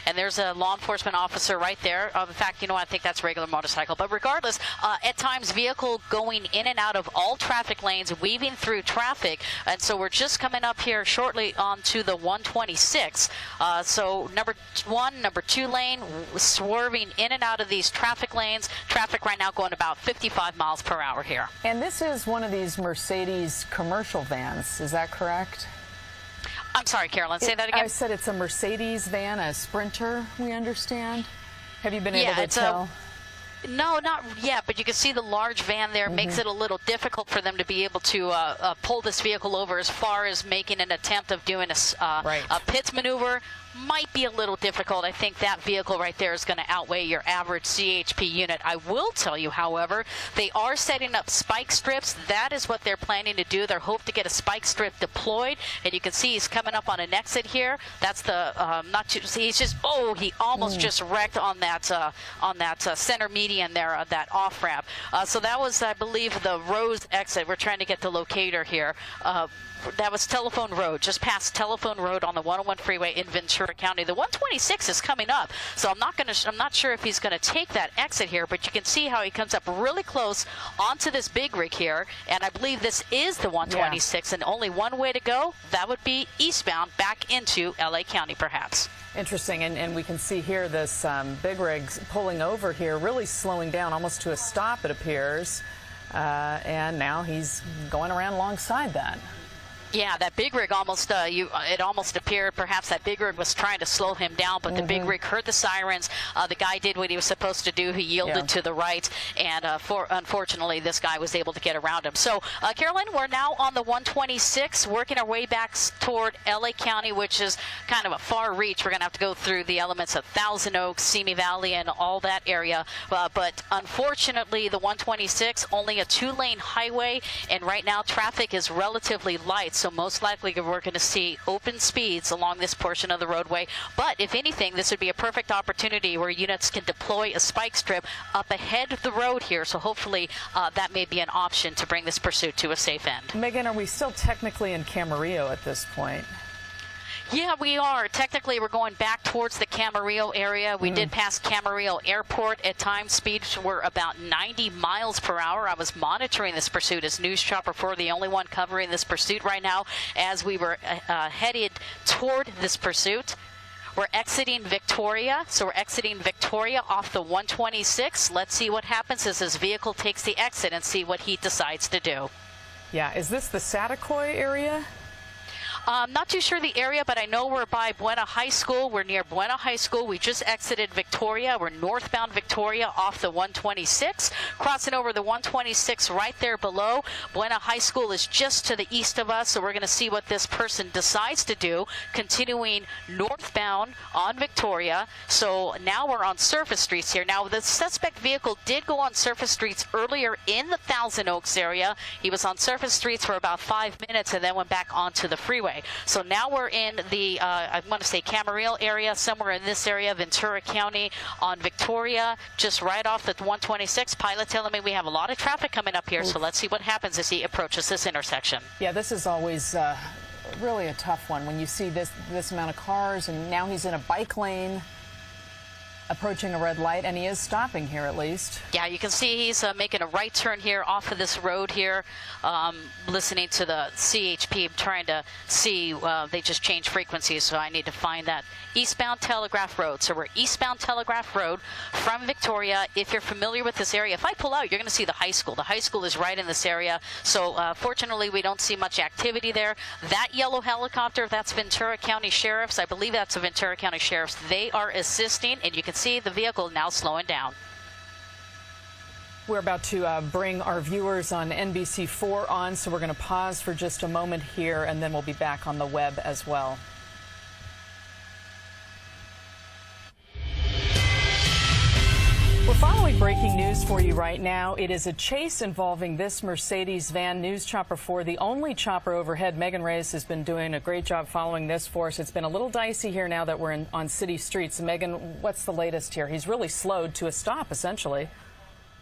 and there's a law enforcement officer right there. In fact, you know, I think that's a regular motorcycle. But regardless, at times vehicle going in and out of all traffic lanes, weaving through traffic. And so we're just coming up here shortly onto the 126. So number 1, number 2 lane, swerving in and out of these traffic lanes. Traffic right now going about 55 miles per hour here. And this is one of these Mercedes commercial vans, is that correct? I'm sorry, Carolyn, say that again. I said it's a Mercedes van, a Sprinter, we understand. Have you been able to tell? No, not yet, but you can see the large van there makes it a little difficult for them to be able to pull this vehicle over as far as making an attempt of doing a pits maneuver. Might be a little difficult. I think that vehicle right there is going to outweigh your average CHP unit. I will tell you, however, they are setting up spike strips. That is what they're planning to do. They're hoping to get a spike strip deployed, and you can see he's coming up on an exit here. That's the he's just he almost just wrecked on that center median there, that off ramp. So that was, I believe, the Rose exit. We're trying to get the locator here. That was Telephone Road, just past Telephone Road on the 101 freeway in Ventura County. The 126 is coming up, so I'm not sure if he's going to take that exit here, but you can see how he comes up really close onto this big rig here, and I believe this is the 126, and only one way to go. That would be eastbound back into LA County, perhaps. Interesting, and we can see here this big rig pulling over here, really slowing down almost to a stop, it appears, and now he's going around alongside that. Yeah, that big rig almost, it almost appeared perhaps that big rig was trying to slow him down, but the big rig heard the sirens. The guy did what he was supposed to do. He yielded to the right, and unfortunately, this guy was able to get around him. So, Carolyn, we're now on the 126, working our way back toward LA County, which is kind of a far reach. We're going to have to go through the elements of Thousand Oaks, Simi Valley, and all that area. But unfortunately, the 126, only a 2-lane highway, and right now, traffic is relatively light. So most likely we're going to see open speeds along this portion of the roadway. But if anything, this would be a perfect opportunity where units can deploy a spike strip up ahead of the road here. So hopefully that may be an option to bring this pursuit to a safe end. Megan, are we still technically in Camarillo at this point? Yeah, we are. Technically, we're going back towards the Camarillo area. We did pass Camarillo Airport. At times, speeds were about 90 miles per hour. I was monitoring this pursuit as News Chopper 4, the only one covering this pursuit right now, as we were headed toward this pursuit. We're exiting Victoria, so we're exiting Victoria off the 126. Let's see what happens as this vehicle takes the exit and see what he decides to do. Yeah, is this the Saticoy area? I'm not too sure the area, but I know we're by Buena High School. We're near Buena High School. We just exited Victoria. We're northbound Victoria off the 126, crossing over the 126 right there below. Buena High School is just to the east of us, so we're going to see what this person decides to do, continuing northbound on Victoria. So now we're on surface streets here. Now, the suspect vehicle did go on surface streets earlier in the Thousand Oaks area. He was on surface streets for about 5 minutes and then went back onto the freeway. So now we're in the, I want to say Camarillo area, somewhere in this area, Ventura County on Victoria, just right off the 126. Pilot telling me we have a lot of traffic coming up here, so let's see what happens as he approaches this intersection. Yeah, this is always really a tough one when you see this amount of cars, and now he's in a bike lane approaching a red light, and he is stopping here at least. Yeah, you can see he's making a right turn here off of this road here, listening to the CHP, trying to see, they just changed frequencies, so I need to find that. Eastbound Telegraph Road. So we're eastbound Telegraph Road from Victoria. If you're familiar with this area, if I pull out, you're going to see the high school. The high school is right in this area, so fortunately we don't see much activity there. That yellow helicopter, that's Ventura County Sheriff's. I believe that's the Ventura County Sheriff's. They are assisting, and you can see the vehicle now slowing down. We're about to bring our viewers on NBC4 on, so we're going to pause for just a moment here, and then we'll be back on the web as well. We're following breaking news for you right now. It is a chase involving this Mercedes van. News Chopper 4, the only chopper overhead. Megan Reyes has been doing a great job following this for us. It's been a little dicey here now that we're on city streets. Megan, what's the latest here? He's really slowed to a stop, essentially.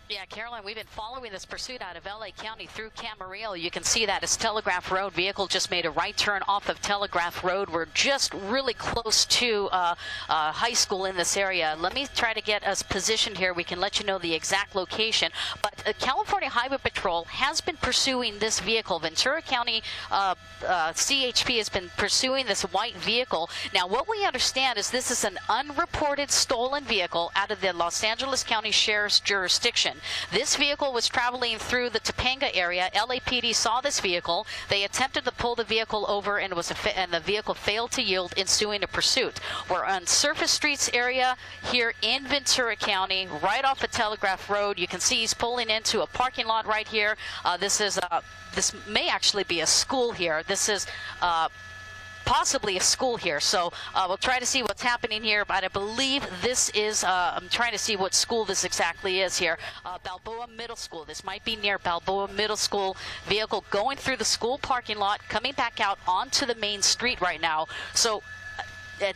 Yeah, Caroline, we've been following this pursuit out of L.A. County through Camarillo. You can see that it's Telegraph Road. Vehicle just made a right turn off of Telegraph Road. We're just really close to high school in this area. Let me try to get us positioned here. We can let you know the exact location. But California Highway Patrol has been pursuing this vehicle. Ventura County CHP has been pursuing this white vehicle. Now, what we understand is this is an unreported stolen vehicle out of the Los Angeles County Sheriff's jurisdiction. This vehicle was traveling through the Topanga area. LAPD saw this vehicle. They attempted to pull the vehicle over, and the vehicle failed to yield, ensuing a pursuit. We're on Surface Streets area here in Ventura County, right off of Telegraph Road. You can see he's pulling into a parking lot right here. This may actually be a school here. This is possibly a school here, so we'll try to see what's happening here, but I believe this is I'm trying to see what school this exactly is here. Balboa Middle School. This might be near Balboa Middle School. Vehicle going through the school parking lot, coming back out onto the main street right now. So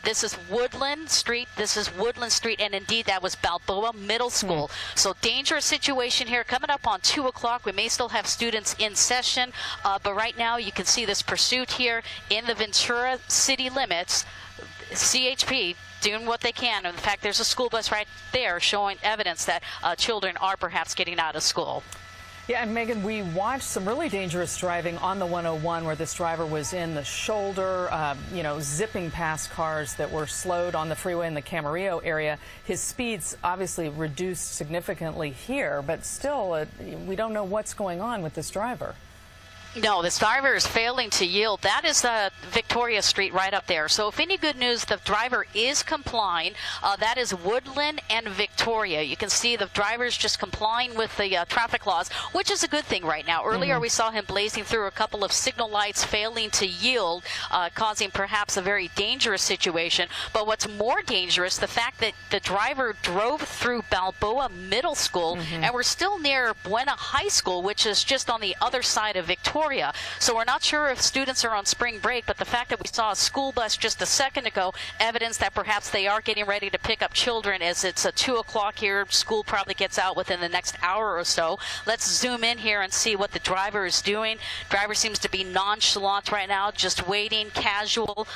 this is Woodland Street. And indeed that was Balboa Middle School. So dangerous situation here coming up on 2 o'clock. We may still have students in session, but right now you can see this pursuit here in the Ventura city limits. CHP doing what they can. In fact, there's a school bus right there showing evidence that children are perhaps getting out of school. Yeah, and Megan, we watched some really dangerous driving on the 101 where this driver was in the shoulder, zipping past cars that were slowed on the freeway in the Camarillo area. His speeds obviously reduced significantly here, but still, we don't know what's going on with this driver. No, this driver is failing to yield. That is Victoria Street right up there. So if any good news, the driver is complying. That is Woodland and Victoria. You can see the driver's just complying with the traffic laws, which is a good thing right now. Earlier we saw him blazing through a couple of signal lights, failing to yield, causing perhaps a very dangerous situation. But what's more dangerous, the fact that the driver drove through Balboa Middle School, and we're still near Buena High School, which is just on the other side of Victoria. So we're not sure if students are on spring break, but the fact that we saw a school bus just a second ago, evidence that perhaps they are getting ready to pick up children as it's 2 o'clock here. School probably gets out within the next hour or so. Let's zoom in here and see what the driver is doing. Driver seems to be nonchalant right now, just waiting, casual.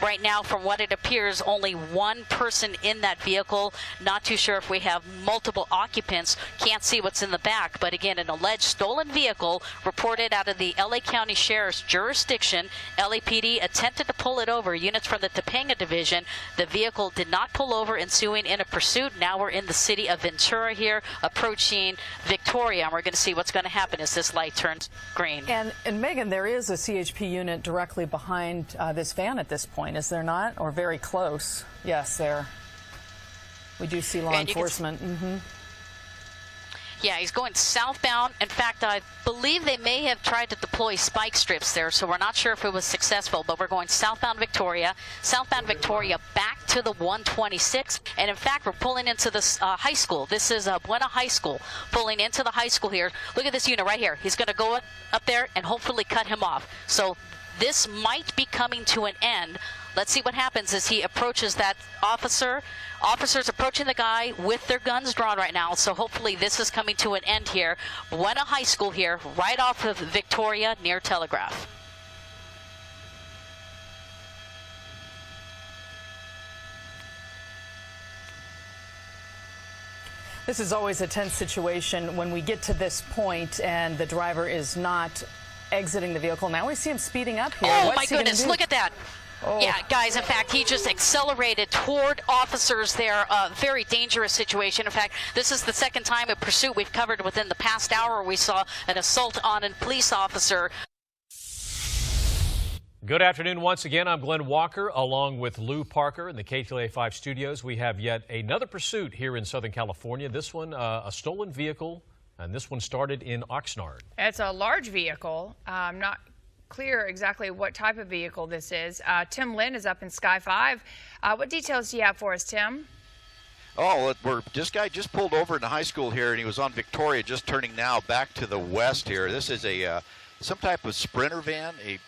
Right now, from what it appears, only one person in that vehicle. Not too sure if we have multiple occupants. Can't see what's in the back. But again, an alleged stolen vehicle reported out of the L.A. County Sheriff's jurisdiction. LAPD attempted to pull it over. Units from the Topanga Division. The vehicle did not pull over, ensuing in a pursuit. Now we're in the city of Ventura here, approaching Victoria. And we're going to see what's going to happen as this light turns green. And Megan, there is a CHP unit directly behind this van at this point. Is there not? Or very close? Yes, there. We do see law enforcement. Yeah, he's going southbound. In fact, I believe they may have tried to deploy spike strips there, so we're not sure if it was successful, but we're going southbound Victoria back to the 126. And in fact, we're pulling into this high school. This is Buena High School, pulling into the high school here. Look at this unit right here. He's going to go up there and hopefully cut him off. So this might be coming to an end. Let's see what happens as he approaches that officer. Officers approaching the guy with their guns drawn right now, so hopefully this is coming to an end here. Buena High School here, right off of Victoria near Telegraph. This is always a tense situation when we get to this point and the driver is not exiting the vehicle. Now we see him speeding up here. Oh, my goodness, look at that. Oh. Yeah, guys, in fact, he just accelerated toward officers there. Very dangerous situation. In fact, this is the second time a pursuit we've covered within the past hour. We saw an assault on a police officer. Good afternoon once again. I'm Glenn Walker along with Lou Parker in the KTLA5 studios. We have yet another pursuit here in Southern California. This one, a stolen vehicle, and this one started in Oxnard. It's a large vehicle. Not clear exactly what type of vehicle this is. Tim Lynn is up in Sky 5. What details do you have for us, Tim? Oh, this guy just pulled over in the high school here, and he was on Victoria, just turning now back to the west here. This is some type of Sprinter van, a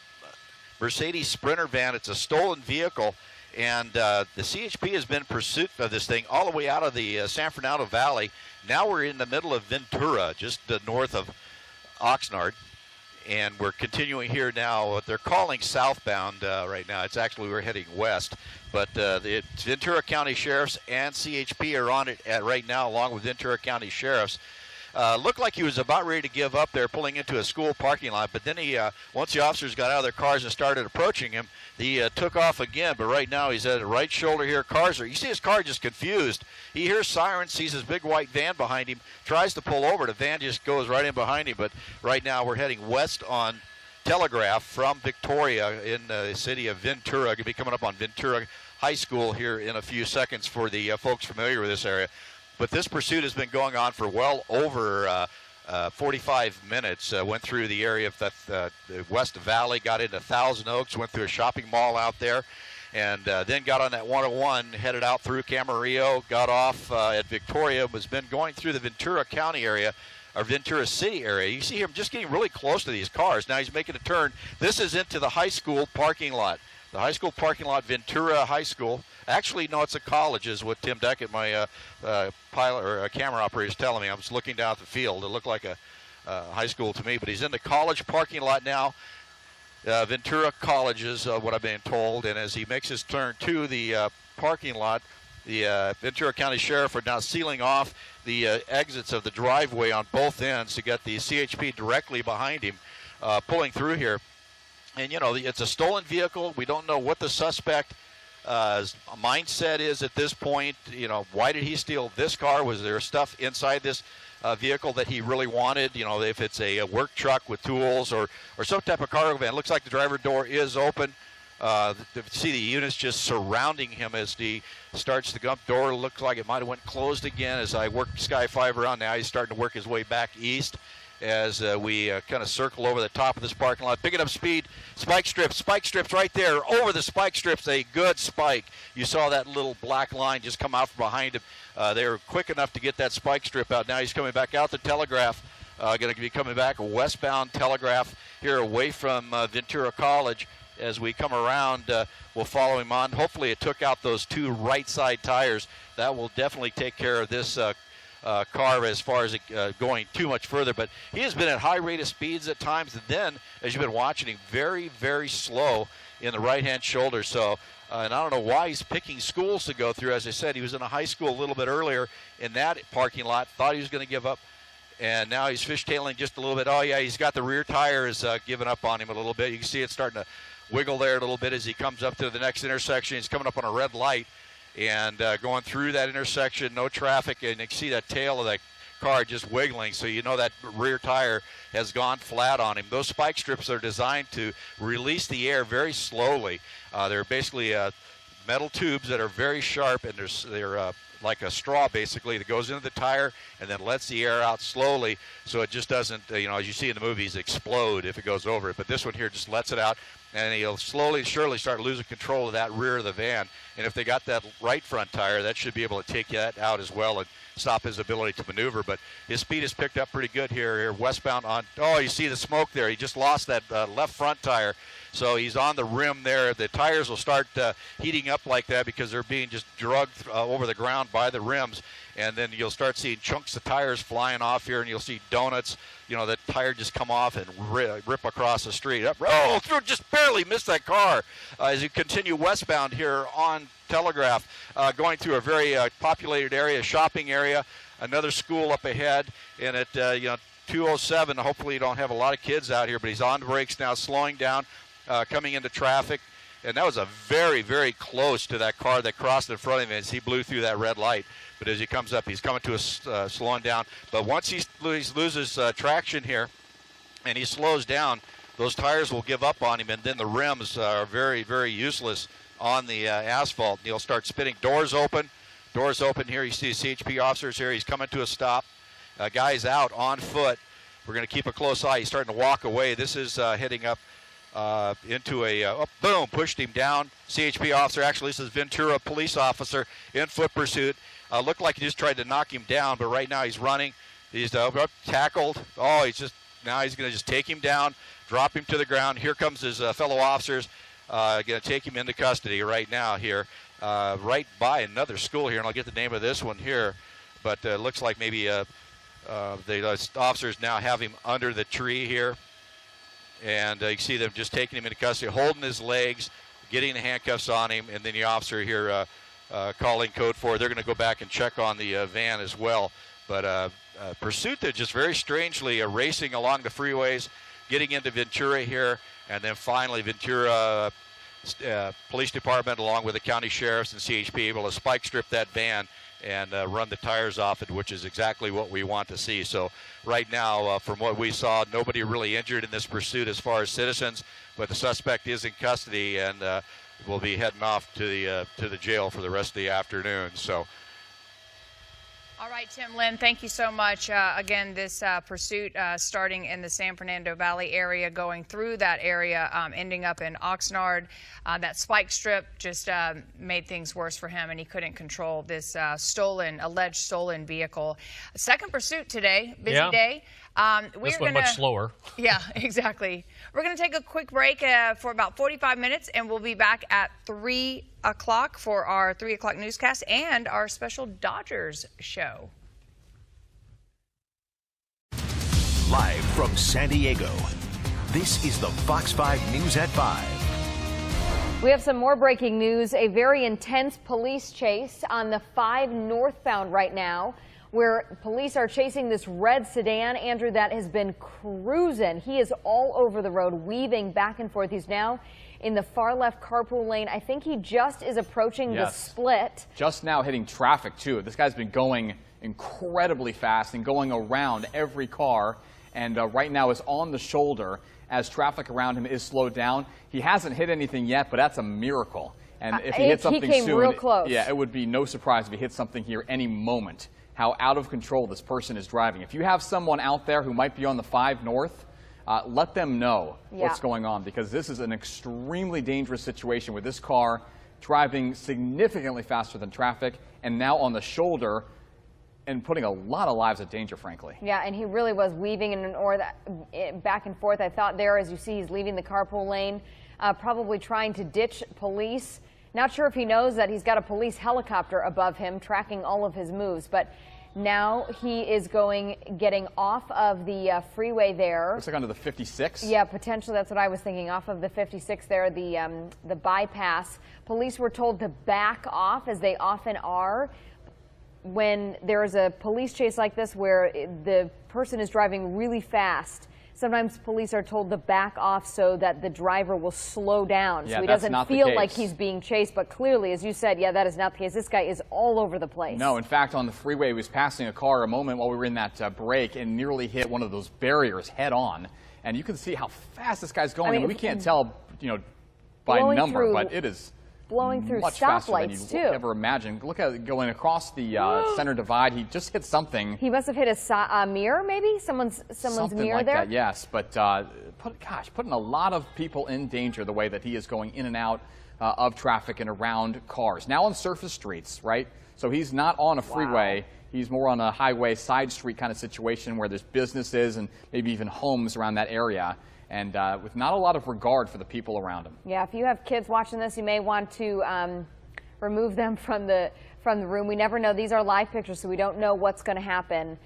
Mercedes Sprinter van. It's a stolen vehicle, And the CHP has been in pursuit of this thing all the way out of the San Fernando Valley. Now we're in the middle of Ventura, just north of Oxnard. And we're continuing here now. They're calling southbound right now. It's actually, we're heading west. But the Ventura County Sheriffs and CHP are on it right now, along with Ventura County Sheriffs. Looked like he was about ready to give up there, pulling into a school parking lot. But then he, once the officers got out of their cars and started approaching him, he took off again. But right now he's at the right shoulder here. You see his car just confused. He hears sirens, sees his big white van behind him, tries to pull over. The van just goes right in behind him. But right now we're heading west on Telegraph from Victoria in the city of Ventura. Going to be coming up on Ventura High School here in a few seconds for the folks familiar with this area. But this pursuit has been going on for well over 45 minutes. Went through the area of the West Valley, got into Thousand Oaks, went through a shopping mall out there, and then got on that 101, headed out through Camarillo, got off at Victoria, has been going through the Ventura County area, or Ventura City area. You see him just getting really close to these cars. Now he's making a turn. This is into the high school parking lot. The high school parking lot, Ventura High School. Actually, no, it's a college, is what Tim Deckett, my pilot or camera operator, is telling me. I was looking down at the field. It looked like a high school to me, but he's in the college parking lot now. Ventura College is what I've been told, and as he makes his turn to the parking lot, the Ventura County Sheriff are now sealing off the exits of the driveway on both ends to get the CHP directly behind him, pulling through here. And, you know, it's a stolen vehicle. We don't know what the suspect mindset is at this point. You know, why did he steal this car? Was there stuff inside this vehicle that he really wanted? You know, if it's a work truck with tools or some type of cargo van. It looks like the driver door is open. See the units just surrounding him as he starts the gump door. Looks like it might have went closed again as I work Sky 5 around. Now he's starting to work his way back east as we kind of circle over the top of this parking lot. Picking up speed, spike strips right there. Over the spike strips, a good spike. You saw that little black line just come out from behind him. They were quick enough to get that spike strip out. Now he's coming back out the Telegraph. Going to be coming back westbound Telegraph here away from Ventura College. As we come around, we'll follow him on. Hopefully it took out those two right side tires. That will definitely take care of this car as far as it going too much further. But he has been at high rate of speeds at times, and then, as you've been watching him, very, very slow in the right-hand shoulder. So, and I don't know why he's picking schools to go through. As I said, he was in a high school a little bit earlier in that parking lot, thought he was going to give up, and now he's fishtailing just a little bit. Oh, yeah, he's got the rear tires giving up on him a little bit. You can see it starting to wiggle there a little bit as he comes up to the next intersection. He's coming up on a red light. And going through that intersection, no traffic, and you can see that tail of that car just wiggling, so you know that rear tire has gone flat on him. Those spike strips are designed to release the air very slowly. They're basically metal tubes that are very sharp, and they're like a straw, basically, that goes into the tire and then lets the air out slowly, so it just doesn't, you know, as you see in the movies, explode if it goes over it. But this one here just lets it out, and he'll slowly, surely start losing control of that rear of the van. And if they got that right front tire, that should be able to take that out as well and stop his ability to maneuver. But his speed has picked up pretty good here westbound on. Oh, you see the smoke there. He just lost that left front tire. So he's on the rim there. The tires will start heating up like that because they're being just drugged over the ground by the rims. And then you'll start seeing chunks of tires flying off here, and you'll see donuts. You know, the tire just come off and rip across the street. Oh, just barely missed that car as you continue westbound here on Telegraph, going through a very populated area, shopping area, another school up ahead, and at 207, hopefully you don't have a lot of kids out here, but he's on brakes now, slowing down, coming into traffic. And that was a very, very close to that car that crossed in front of him as he blew through that red light. But as he comes up, he's coming to a slowing down. But once he loses traction here and he slows down, those tires will give up on him, and then the rims are very, very useless on the asphalt. He'll start spinning. Doors open here. You see CHP officers here. He's coming to a stop. Guy's out on foot. We're going to keep a close eye. He's starting to walk away. This is heading up into a boom, pushed him down. CHP officer, actually this is Ventura police officer in foot pursuit. Looked like he just tried to knock him down, but right now he's running. He's tackled. Oh, now he's going to just take him down, drop him to the ground. Here comes his fellow officers. going to take him into custody right now here, right by another school here, and I'll get the name of this one here, but it looks like maybe the officers now have him under the tree here, and you see them just taking him into custody, holding his legs, getting the handcuffs on him, and then the officer here calling code 4. They're going to go back and check on the van as well. But pursuit, they're just very strangely racing along the freeways, getting into Ventura here, and then finally Ventura Police Department along with the county sheriffs and CHP able to spike strip that van and run the tires off it, which is exactly what we want to see. So right now, from what we saw, nobody really injured in this pursuit as far as citizens, but the suspect is in custody and will be heading off to the jail for the rest of the afternoon. So. All right, Tim Lynn, thank you so much. Again, this pursuit starting in the San Fernando Valley area, going through that area, ending up in Oxnard. That spike strip just made things worse for him, and he couldn't control this alleged stolen vehicle. Second pursuit today, busy day. This one much slower. Yeah, exactly. We're going to take a quick break for about 45 minutes, and we'll be back at 3 o'clock for our 3 o'clock newscast and our special Dodgers show. Live from San Diego, this is the Fox 5 News at 5. We have some more breaking news. A very intense police chase on the 5 northbound right now, where police are chasing this red sedan, Andrew, that has been cruising. He is all over the road, weaving back and forth. He's now in the far left carpool lane. I think he just is approaching the split. Just now hitting traffic, too. This guy's been going incredibly fast and going around every car, and right now is on the shoulder as traffic around him is slowed down. He hasn't hit anything yet, but that's a miracle. And if he hits something he came soon, real close. Yeah, it would be no surprise if he hits something here any moment. How out of control this person is driving. If you have someone out there who might be on the 5 North, let them know what's going on, because this is an extremely dangerous situation with this car driving significantly faster than traffic and now on the shoulder and putting a lot of lives at danger, frankly. Yeah, and he really was weaving in an back and forth. I thought there, as you see, he's leaving the carpool lane, probably trying to ditch police. Not sure if he knows that he's got a police helicopter above him tracking all of his moves, but now he is getting off of the freeway there. Looks like onto the 56. Yeah, potentially that's what I was thinking, off of the 56 there, the bypass. Police were told to back off, as they often are when there is a police chase like this where the person is driving really fast. Sometimes police are told to back off so that the driver will slow down, so he doesn't feel like he's being chased. But clearly, as you said, yeah, that is not the case. This guy is all over the place. No, in fact, on the freeway, he was passing a car a moment while we were in that break and nearly hit one of those barriers head on. And you can see how fast this guy's going. I mean, we can't tell, by number, but it is blowing through much faster than stoplights, you ever imagine. Look at it going across the center divide. He just hit something. He must have hit a mirror, maybe someone's mirror like there. That, yes, but putting a lot of people in danger the way that he is going in and out of traffic and around cars. Now on surface streets, right? So he's not on a freeway. Wow. He's more on a highway, side street kind of situation where there's businesses and maybe even homes around that area. And with not a lot of regard for the people around him. Yeah, if you have kids watching this, you may want to remove them from the room. We never know. These are live pictures, so we don't know what's going to happen.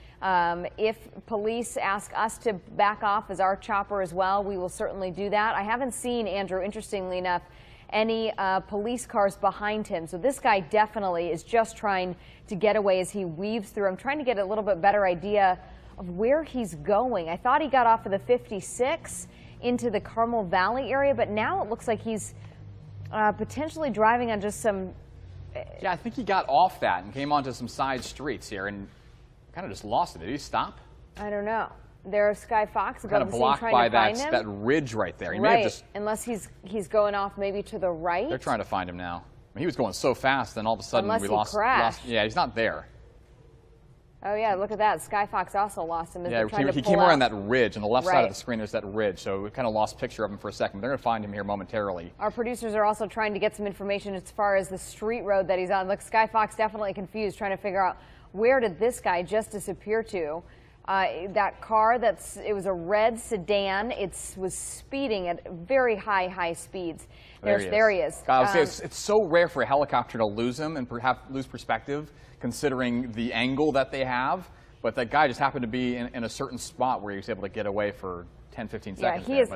If police ask us to back off as our chopper as well, we will certainly do that. I haven't seen, Andrew, interestingly enough, any police cars behind him. So this guy definitely is just trying to get away as he weaves through. I'm trying to get a little bit better idea of where he's going. I thought he got off of the 56 into the Carmel Valley area, but now it looks like he's potentially driving on just some... Yeah, I think he got off that and came onto some side streets here and kind of just lost it. Did he stop? I don't know. There's Sky Fox above kind of the blocked scene by trying to find him. that ridge right there. He right, may have just... unless he's going off maybe to the right. They're trying to find him now. I mean, he was going so fast, then all of a sudden unless we he crashed. Yeah, he's not there. Oh, yeah, look at that. Sky Fox also lost him. Yeah, he came around that ridge. On the left side of the screen, there's that ridge. So we kind of lost picture of him for a second. They're going to find him here momentarily. Our producers are also trying to get some information as far as the street road that he's on. Look, Sky Fox definitely confused, trying to figure out where did this guy just disappear to. That car, it was a red sedan. It was speeding at very high speeds. There he is. I would say it's so rare for a helicopter to lose him and perhaps lose perspective, considering the angle that they have. But that guy just happened to be in a certain spot where he was able to get away for 10, 15 seconds. Yeah, he is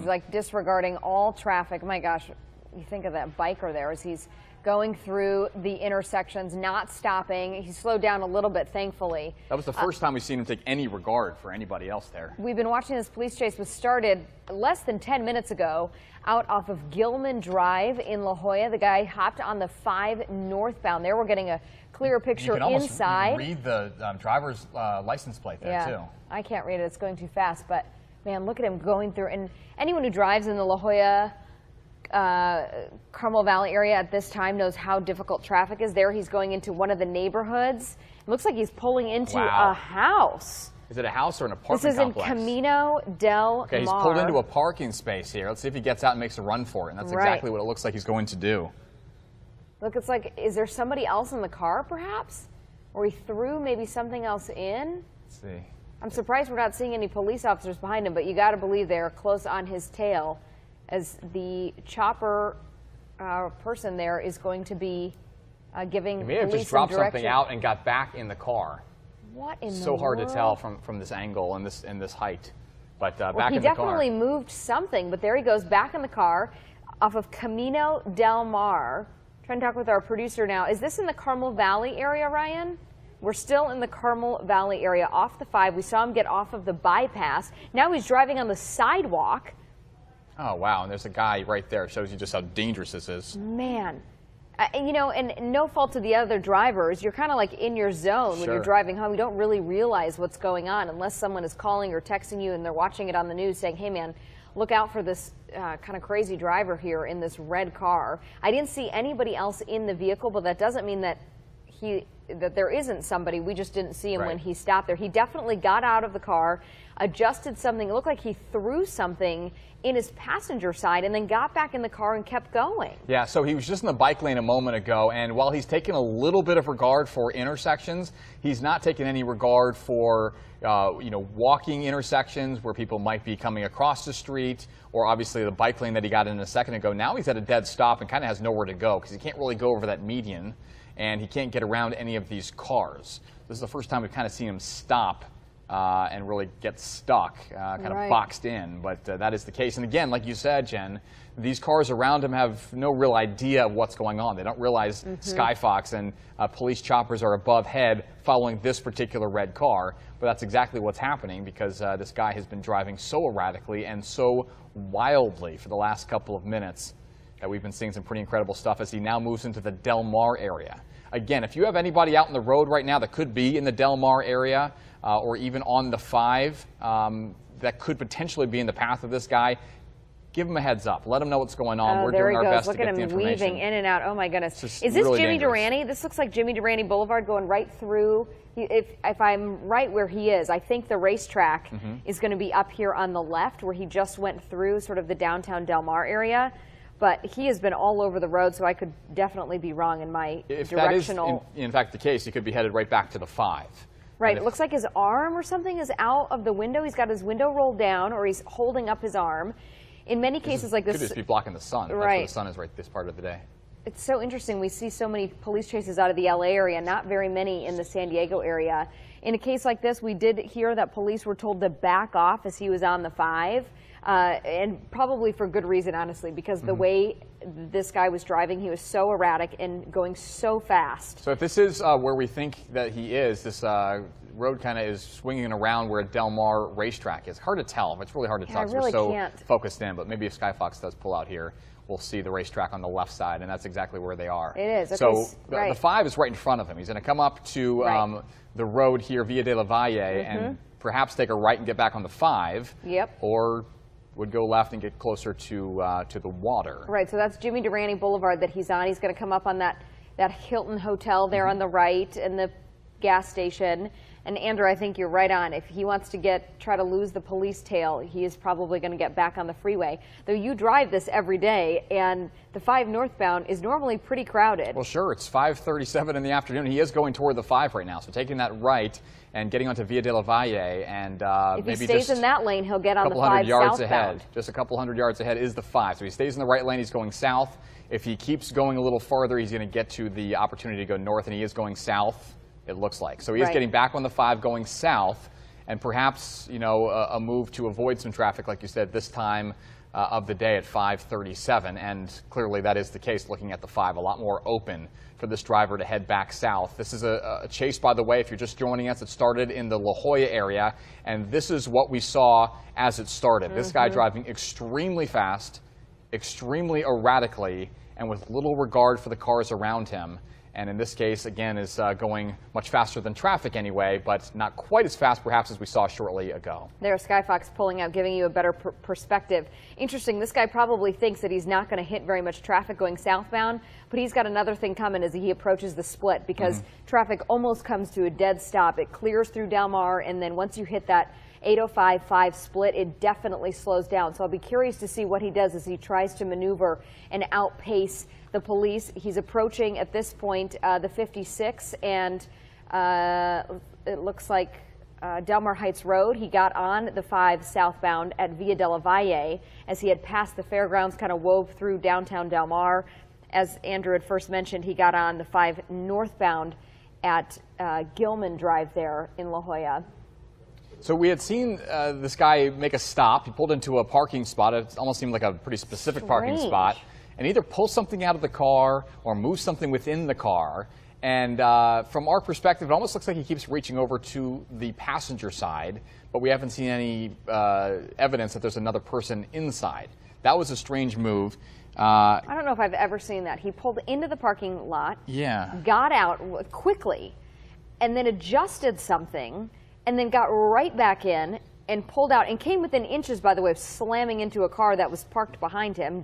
like disregarding all traffic. My gosh, you think of that biker there as he's going through the intersections, not stopping. He slowed down a little bit, thankfully. That was the first time we've seen him take any regard for anybody else there. We've been watching this police chase, was started less than 10 minutes ago out off of Gilman Drive in La Jolla. The guy hopped on the 5 northbound. There we're getting a clearer picture inside. You can read the driver's license plate there, too. I can't read it. It's going too fast. But, man, look at him going through. And anyone who drives in the La Jolla, Carmel Valley area at this time knows how difficult traffic is there. He's going into one of the neighborhoods. It looks like he's pulling into a house. Is it a house or an apartment complex? complex? This is in Camino del Mar. Okay, he's pulled into a parking space here. Let's see if he gets out and makes a run for it. And that's exactly what it looks like he's going to do. Look, it's like, is there somebody else in the car, perhaps? Or he threw maybe something else in? Let's see. I'm surprised we're not seeing any police officers behind him, but you got to believe they're close on his tail, as the chopper person there is going to be giving police some direction. He may have just dropped something out and got back in the car. What in the world? So hard to tell from this angle and this height. But back in the car. He definitely moved something, but there he goes back in the car off of Camino del Mar. Trying to talk with our producer now. Is this in the Carmel Valley area, Ryan? We're still in the Carmel Valley area off the 5. We saw him get off of the bypass. Now he's driving on the sidewalk. Oh, wow. And there's a guy right there. It shows you just how dangerous this is. Man. You know, and no fault to the other drivers. You're kind of like in your zone when you're driving home. You don't really realize what's going on unless someone is calling or texting you and they're watching it on the news saying, hey, man, look out for this kind of crazy driver here in this red car. I didn't see anybody else in the vehicle, but that doesn't mean that there isn't somebody. We just didn't see him when he stopped there. He definitely got out of the car, adjusted something. It looked like he threw something in his passenger side and then got back in the car and kept going. Yeah, so he was just in the bike lane a moment ago, and while he's taken a little bit of regard for intersections, he's not taken any regard for walking intersections where people might be coming across the street, or obviously the bike lane that he got in a second ago. Now he's at a dead stop and kind of has nowhere to go because he can't really go over that median, and he can't get around any of these cars. This is the first time we've kind of seen him stop and really get stuck, kind of boxed in. But that is the case. And again, like you said, Jen, these cars around him have no real idea of what's going on. They don't realize Skyfox and police choppers are above head following this particular red car. But that's exactly what's happening because this guy has been driving so erratically and so wildly for the last couple of minutes that we've been seeing some pretty incredible stuff as he now moves into the Del Mar area. Again, if you have anybody out on the road right now that could be in the Del Mar area or even on the 5 that could potentially be in the path of this guy, give him a heads up. Let him know what's going on. We're doing our best to get the information. Look at him weaving in and out. Oh, my goodness. Is this really Jimmy Durante? This looks like Jimmy Durante Boulevard going right through. If I'm right where he is, I think the racetrack is going to be up here on the left where he just went through sort of the downtown Del Mar area. But he has been all over the road, so I could definitely be wrong in my directional. If that is, in fact, the case, he could be headed right back to the 5. Right. It looks like his arm or something is out of the window. He's got his window rolled down, or he's holding up his arm. In many cases like this, could just be blocking the sun. That's where the sun is right this part of the day. It's so interesting. We see so many police chases out of the LA area, not very many in the San Diego area. In a case like this, we did hear that police were told to back off as he was on the 5. And probably for good reason, honestly, because the way this guy was driving, he was so erratic and going so fast. So if this is where we think that he is, this road kind of is swinging around where Del Mar racetrack is. Hard to tell. It's really hard to tell because we're so focused in. But maybe if Skyfox does pull out here, we'll see the racetrack on the left side, and that's exactly where they are. It is. So the 5 is right in front of him. He's going to come up to the road here, Via de la Valle, and perhaps take a right and get back on the 5. Yep. Or would go left and get closer to the water. Right, so that's Jimmy Durante Boulevard that he's on. He's going to come up on that Hilton Hotel there on the right and the gas station. And Andrew, I think you're right on. If he wants to try to lose the police tail, he is probably going to get back on the freeway. Though you drive this every day, and the 5 northbound is normally pretty crowded. Well, sure. It's 5:37 in the afternoon. He is going toward the 5 right now. So taking that right and getting onto Via de la Valle, and if maybe he stays just in that lane, he'll get on the 5 couple hundred yards southbound. ahead. Just a couple hundred yards ahead is the 5. So he stays in the right lane. He's going south. If he keeps going a little farther, he's going to get to the opportunity to go north, and he is going south, it looks like. So he is getting back on the 5 going south, and perhaps, you know, a move to avoid some traffic, like you said, this time of the day at 5:37. And clearly that is the case looking at the 5. A lot more open for this driver to head back south. This is a chase, by the way, if you're just joining us. It started in the La Jolla area, and this is what we saw as it started. This guy driving extremely fast, extremely erratically, and with little regard for the cars around him. And in this case, again, is going much faster than traffic anyway, but not quite as fast perhaps as we saw shortly ago. There's Skyfox pulling out, giving you a better perspective. Interesting, this guy probably thinks that he's not going to hit very much traffic going southbound, but he's got another thing coming as he approaches the split, because traffic almost comes to a dead stop. It clears through Del Mar, and then once you hit that 805-5 split, it definitely slows down. So I'll be curious to see what he does as he tries to maneuver and outpace the police. He's approaching at this point the 56, and it looks like Del Mar Heights Road. He got on the 5 southbound at Via de la Valle as he had passed the fairgrounds, kind of wove through downtown Del Mar. As Andrew had first mentioned, he got on the 5 northbound at Gilman Drive there in La Jolla. So we had seen this guy make a stop. He pulled into a parking spot. It almost seemed like a pretty specific parking spot. And either pull something out of the car or move something within the car. And from our perspective, it almost looks like he keeps reaching over to the passenger side, but we haven't seen any evidence that there's another person inside. That was a strange move. I don't know if I've ever seen that. He pulled into the parking lot, got out quickly, and then adjusted something, and then got right back in and pulled out, and came within inches, by the way, of slamming into a car that was parked behind him,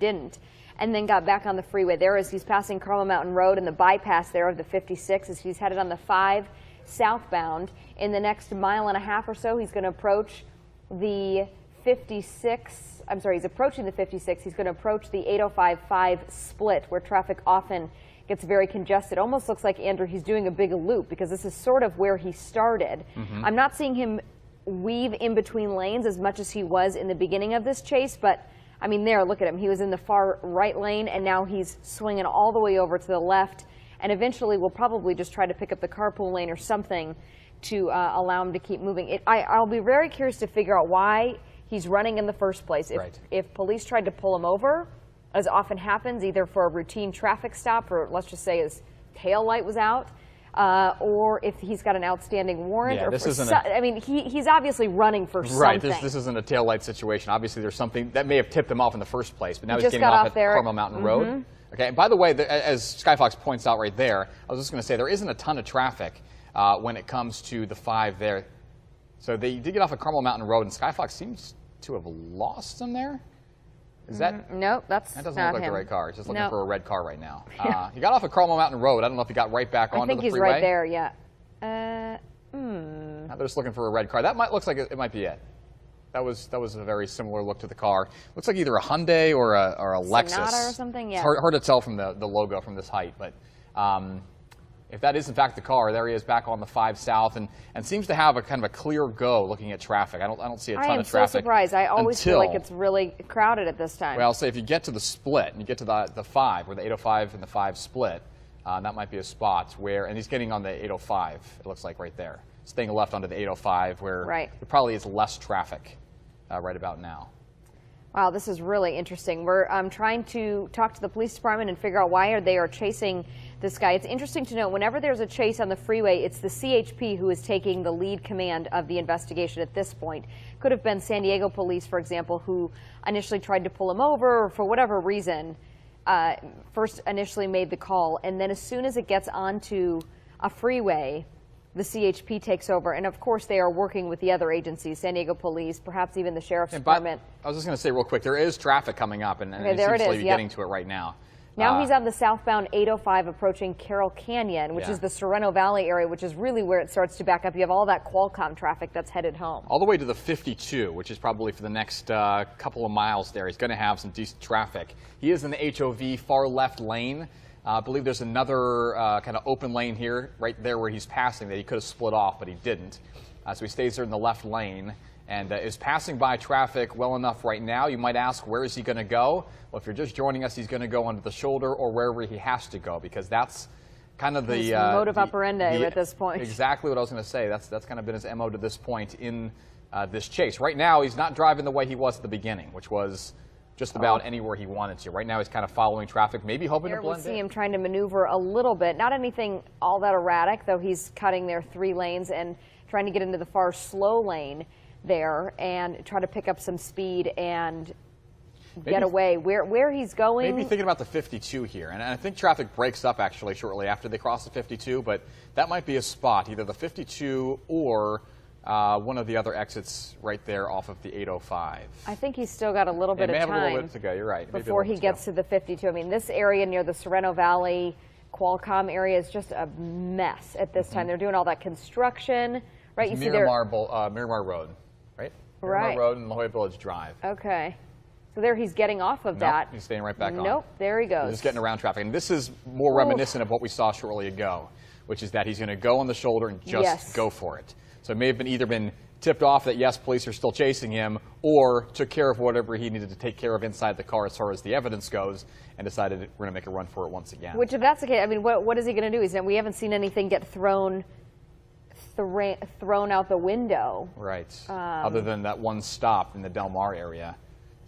and then got back on the freeway. There as he's passing Carmel Mountain Road and the bypass there of the 56 as he's headed on the 5 southbound. In the next mile and a half or so, he's going to approach the 56. I'm sorry, he's approaching the 56. He's going to approach the 805-5 split where traffic often gets very congested. Almost looks like, Andrew, he's doing a big loop because this is sort of where he started. I'm not seeing him weave in between lanes as much as he was in the beginning of this chase, but I mean, there, look at him. He was in the far right lane, and now he's swinging all the way over to the left, and eventually we'll probably just try to pick up the carpool lane or something to allow him to keep moving. I'll be very curious to figure out why he's running in the first place. If police tried to pull him over, as often happens, either for a routine traffic stop or let's just say his tail light was out, or if he's got an outstanding warrant. Yeah, or this isn't I mean, he's obviously running for something. Right, this isn't a taillight situation. Obviously, there's something that may have tipped him off in the first place, but now he's just getting got off at there. Carmel Mountain Road. Okay, and by the way, as Skyfox points out right there, I was just going to say there isn't a ton of traffic when it comes to the 5 there. So they did get off at Carmel Mountain Road, and Skyfox seems to have lost him there. Is that? Nope, that doesn't not look like him. the right car. It's just looking for a red car right now. He got off at Carmel Mountain Road. I don't know if he got right back onto the freeway. I think he's right there, yeah. Now they're just looking for a red car. That looks like it might be it. That was a very similar look to the car. Looks like either a Hyundai or a Lexus. Sonata or something, yeah. It's hard to tell from the logo from this height, but if that is in fact the car, there he is back on the 5 South and seems to have a kind of a clear go looking at traffic. I don't see a ton of traffic. I am so surprised. I always feel like it's really crowded at this time. Well, say if you get to the split and you get to the 5, where the 805 and the 5 split, that might be a spot where, and he's getting on the 805, it looks like right there. Staying left onto the 805 where there probably is less traffic right about now. Wow, this is really interesting. We're trying to talk to the police department and figure out why they are chasing this guy. It's interesting to note, whenever there's a chase on the freeway, it's the CHP who is taking the lead command of the investigation at this point. Could have been San Diego police, for example, who initially tried to pull him over or for whatever reason, first initially made the call, and then as soon as it gets onto a freeway, the CHP takes over, and of course they are working with the other agencies, San Diego Police, perhaps even the Sheriff's Department. I was just going to say real quick, there is traffic coming up, and it seems to be getting to it right now. Now he's on the southbound 805 approaching Carroll Canyon, which is the San Fernando Valley area, which is really where it starts to back up. You have all that Qualcomm traffic that's headed home. All the way to the 52, which is probably for the next couple of miles there. He's going to have some decent traffic. He is in the HOV far left lane. I believe there's another kind of open lane here, right there where he's passing that he could have split off, but he didn't. So he stays there in the left lane and is passing by traffic well enough right now. You might ask, where is he going to go? Well, if you're just joining us, he's going to go under the shoulder or wherever he has to go, because that's kind of the modus operandi at this point. Exactly what I was going to say. That's kind of been his MO to this point in this chase. Right now, he's not driving the way he was at the beginning, which was just about anywhere he wanted to. Right now, he's kind of following traffic, maybe hoping to blend in. We'll see him trying to maneuver a little bit. Not anything all that erratic, though he's cutting their 3 lanes and trying to get into the far slow lane there and try to pick up some speed and get away. Where he's going. Maybe thinking about the 52 here, and I think traffic breaks up actually shortly after they cross the 52, but that might be a spot, either the 52 or one of the other exits right there off of the 805. I think he's still got a little bit of time. May have a little bit to go, you're right. Before he gets to the 52. I mean, this area near the San Fernando Valley Qualcomm area is just a mess at this time. They're doing all that construction, right? It's Miramar Road, right? Miramar Road and La Jolla Village Drive. Okay. So there he's getting off of that. He's staying right back on. Nope, there he goes. He's just getting around traffic. And this is more reminiscent of what we saw shortly ago, which is that he's going to go on the shoulder and just go for it. So it may have either been tipped off that, yes, police are still chasing him, or took care of whatever he needed to take care of inside the car as far as the evidence goes, and decided we're going to make a run for it once again. Which, if that's the case, I mean, what is he going to do? We haven't seen anything get thrown out the window. Right. Other than that one stop in the Del Mar area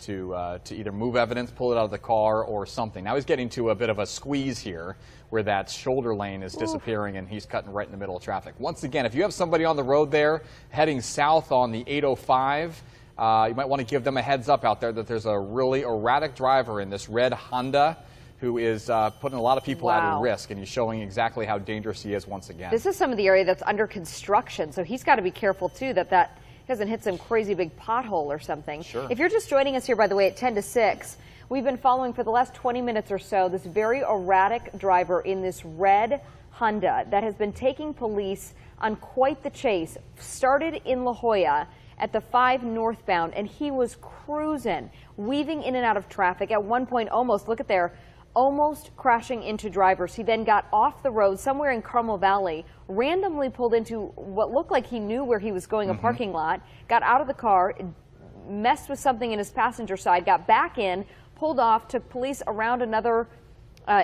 to either move evidence, pull it out of the car, or something. Now he's getting to a bit of a squeeze here where that shoulder lane is disappearing and he's cutting right in the middle of traffic. Once again, if you have somebody on the road there heading south on the 805, you might want to give them a heads up out there that there's a really erratic driver in this red Honda who is putting a lot of people at risk, and he's showing exactly how dangerous he is once again. This is some of the area that's under construction, so he's got to be careful too that doesn't hit some crazy big pothole or something. Sure. If you're just joining us here, by the way, at 10 to 6, we've been following for the last 20 minutes or so this very erratic driver in this red Honda that has been taking police on quite the chase. Started in La Jolla at the 5 northbound, and he was cruising, weaving in and out of traffic. At one point, almost crashing into drivers. He then got off the road somewhere in Carmel Valley, randomly pulled into what looked like he knew where he was going, a parking lot, got out of the car, messed with something in his passenger side, got back in, pulled off, took police around another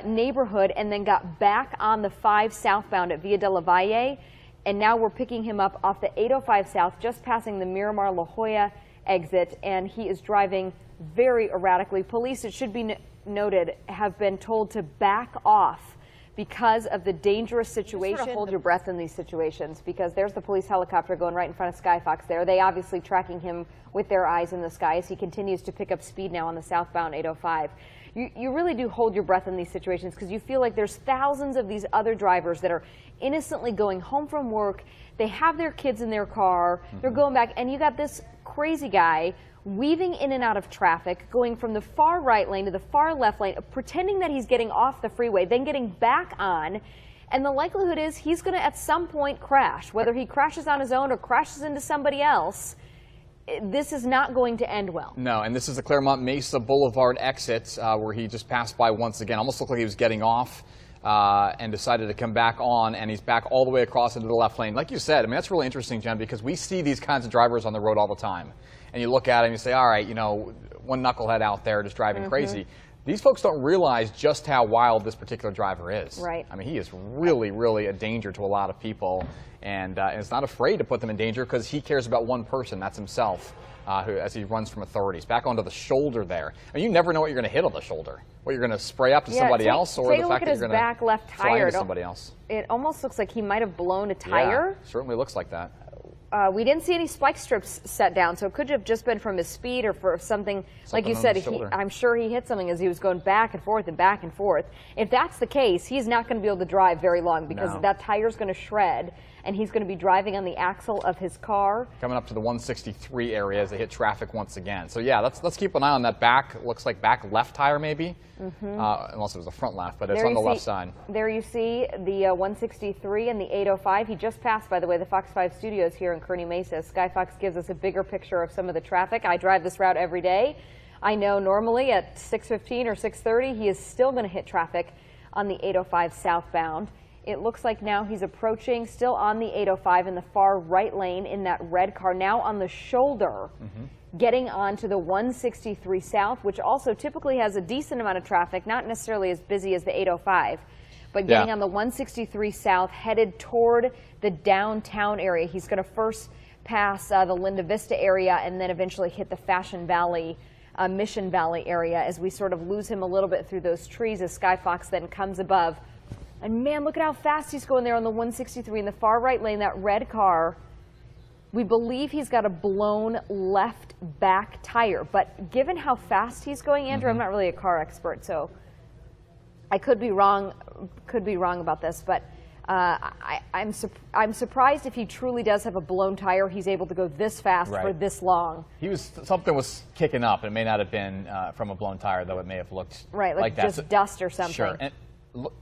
neighborhood, and then got back on the 5 southbound at Via de la Valle. And now we're picking him up off the 805 south, just passing the Miramar La Jolla exit, and he is driving very erratically. Police, it should be noted, have been told to back off because of the dangerous situation. Sort of hold your breath in these situations, because there's the police helicopter going right in front of Skyfox there. They obviously tracking him with their eyes in the sky as he continues to pick up speed now on the southbound 805. You really do hold your breath in these situations, because you feel like there's thousands of these other drivers that are innocently going home from work. They have their kids in their car. They're going back, and you got this crazy guy weaving in and out of traffic, going from the far right lane to the far left lane, pretending that he's getting off the freeway, then getting back on. And the likelihood is he's going to at some point crash. Whether he crashes on his own or crashes into somebody else, this is not going to end well. No, and this is the Claremont Mesa Boulevard exit where he just passed by once again. Almost looked like he was getting off and decided to come back on, and he's back all the way across into the left lane. Like you said, I mean, that's really interesting, Jen, because we see these kinds of drivers on the road all the time. And you look at it and you say, all right, you know, one knucklehead out there just driving crazy. These folks don't realize just how wild this particular driver is. Right. I mean, he is really, really a danger to a lot of people, and is not afraid to put them in danger because he cares about one person, that's himself, as he runs from authorities. Back onto the shoulder there. I mean, you never know what you're going to hit on the shoulder. What you're going to spray up to somebody else, or the fact that you're going to fly into somebody else. It almost looks like he might have blown a tire. Yeah, certainly looks like that. we didn't see any spike strips set down, so it could have just been from his speed or for something like you said. I'm sure he hit something as he was going back and forth and back and forth. If that's the case, he's not going to be able to drive very long because that tire's going to shred, and he's going to be driving on the axle of his car. Coming up to the 163 area as they hit traffic once again. So yeah, let's keep an eye on that back. Looks like back left tire maybe, unless it was a front left, but it's on the left side. There you see the 163 and the 805. He just passed, by the way, the Fox 5 studios here in Kearney Mesa. Sky Fox gives us a bigger picture of some of the traffic. I drive this route every day. I know normally at 6:15 or 6:30 he is still going to hit traffic on the 805 southbound. It looks like now he's approaching, still on the 805 in the far right lane in that red car, now on the shoulder, getting onto the 163 south, which also typically has a decent amount of traffic, not necessarily as busy as the 805, but getting on the 163 south, headed toward the downtown area. He's going to first pass the Linda Vista area and then eventually hit the Fashion Valley, Mission Valley area as we sort of lose him a little bit through those trees as Sky Fox then comes above. And man, look at how fast he's going there on the 163 in the far right lane, that red car. We believe he's got a blown left back tire, but given how fast he's going, Andrew, I'm not really a car expert, so I could be wrong about this, but I'm surprised if he truly does have a blown tire, he's able to go this fast for this long. Something was kicking up. It may not have been from a blown tire, though it may have looked like that. Just dust or something. Sure. And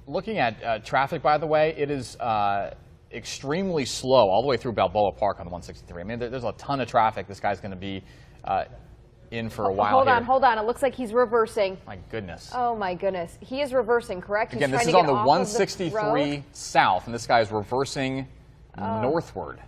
looking at traffic, by the way, it is extremely slow all the way through Balboa Park on the 163. I mean, there's a ton of traffic. This guy's going to be in for a while. Hold on. It looks like he's reversing. My goodness. Oh, my goodness. He is reversing, correct? Again, this is on the 163 south, and this guy is reversing northward.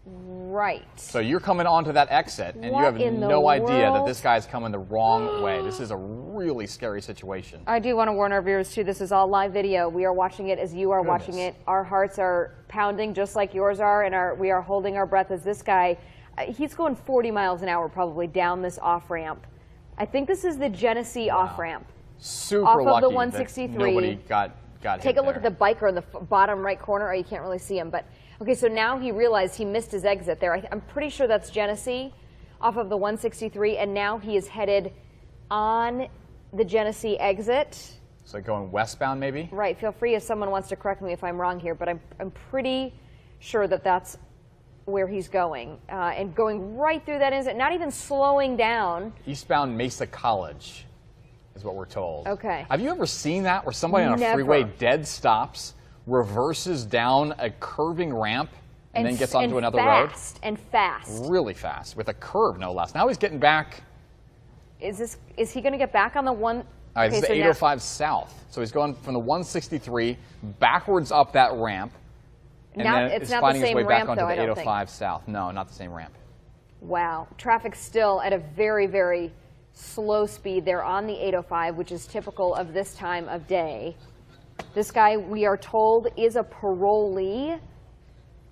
Right. So you're coming onto that exit, and you have no idea that this guy's coming the wrong way. This is a really scary situation. I do want to warn our viewers, too. This is all live video. We are watching it as you are watching it. Our hearts are pounding just like yours are, and we are holding our breath as this guy, he's going 40 miles an hour probably down this off-ramp. I think this is the Genesee off-ramp. Super off lucky of the 163. that nobody got hit. Take a look at the biker in the bottom right corner. Oh, you can't really see him, but okay, so now he realized he missed his exit there. I'm pretty sure that's Genesee off of the 163, and now he is headed on the Genesee exit. So going westbound, maybe? Right. Feel free if someone wants to correct me if I'm wrong here, but I'm pretty sure that that's where he's going, and going right through that exit, not even slowing down. Eastbound Mesa College is what we're told. Okay. Have you ever seen that where somebody on a freeway dead stops, reverses down a curving ramp, and then gets onto another road? Fast. Really fast, with a curve no less. Now he's getting back. Is he going to get back on the one? All right, this is the 805 south. So he's going from the 163 backwards up that ramp. And then it's is not finding the his same way back ramp, onto though, the I don't 805 south. No, not the same ramp. Wow. Traffic still at a very, very slow speed there on the 805, which is typical of this time of day. This guy, we are told, is a parolee,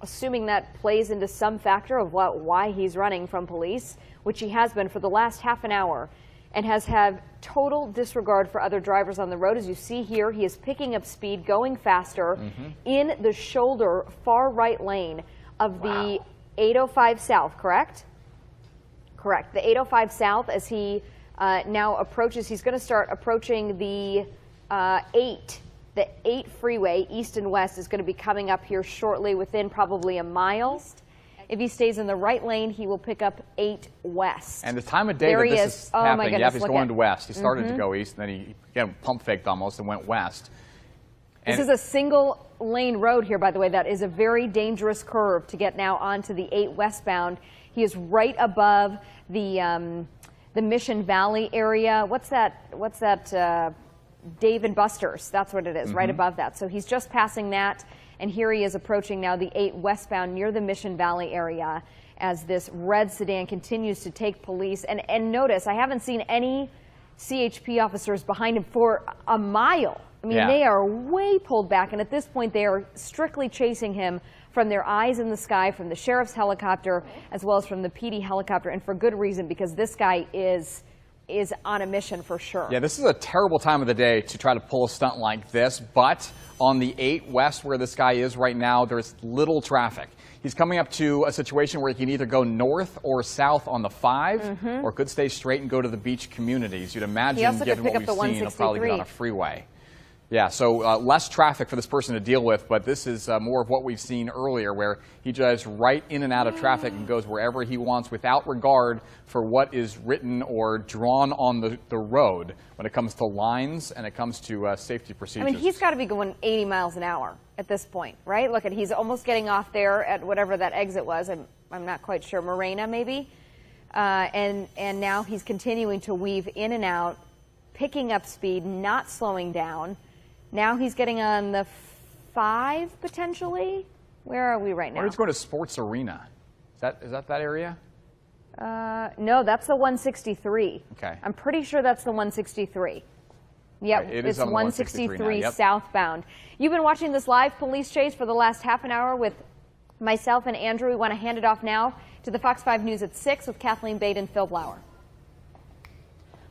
assuming that plays into some factor of why he's running from police, which he has been for the last half an hour, and has had total disregard for other drivers on the road. As you see here, he is picking up speed, going faster in the shoulder far right lane of the 805 south, correct? Correct. The 805 south, as he now approaches, he's going to start approaching the 8. The 8 freeway, east and west, is going to be coming up here shortly, within probably a mile. If he stays in the right lane, he will pick up 8 west. And the time of day that this is happening, he's going to west. He started to go east, and then he again pump faked almost and went west. And this is a single lane road here, by the way. That is a very dangerous curve to get now onto the 8 westbound. He is right above the Mission Valley area. What's that? Dave and Buster's, that's what it is, right above that. So he's just passing that, and here he is approaching now the 8 westbound near the Mission Valley area as this red sedan continues to take police. And notice, I haven't seen any CHP officers behind him for a mile. I mean, they are way pulled back, and at this point they are strictly chasing him from their eyes in the sky, from the sheriff's helicopter, as well as from the PD helicopter, and for good reason, because this guy is is on a mission for sure. Yeah, this is a terrible time of the day to try to pull a stunt like this, but on the 8 West where this guy is right now, there's little traffic. He's coming up to a situation where he can either go north or south on the 5, or could stay straight and go to the beach communities. You'd imagine, given what we've seen, he'll probably get on a freeway. Yeah, so less traffic for this person to deal with, but this is more of what we've seen earlier, where he drives right in and out of traffic and goes wherever he wants without regard for what is written or drawn on the road when it comes to lines and it comes to safety procedures. I mean, he's got to be going 80 miles an hour at this point, right? Look, he's almost getting off there at whatever that exit was. I'm not quite sure, Morena maybe? And now he's continuing to weave in and out, picking up speed, not slowing down. Now he's getting on the 5, potentially. Where are we right now? Or he's going to Sports Arena. Is that area? No, that's the 163. Okay. I'm pretty sure that's the 163. Yep, right, it it's is on the 163 now, yep. southbound. You've been watching this live police chase for the last half an hour with myself and Andrew. We want to hand it off now to the Fox 5 News at 6 with Kathleen Bate and Phil Blauer.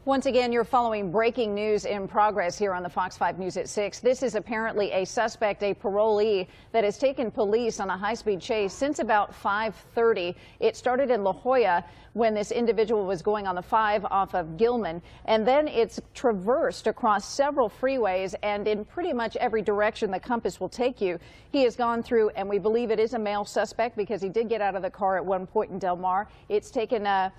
Once again, you're following breaking news in progress here on the Fox 5 News at 6. This is apparently a suspect, a parolee, that has taken police on a high-speed chase since about 5:30. It started in La Jolla when this individual was going on the 5 off of Gilman, and then it's traversed across several freeways and in pretty much every direction the compass will take you. He has gone through, and we believe it is a male suspect because he did get out of the car at one point in Del Mar. It's taken the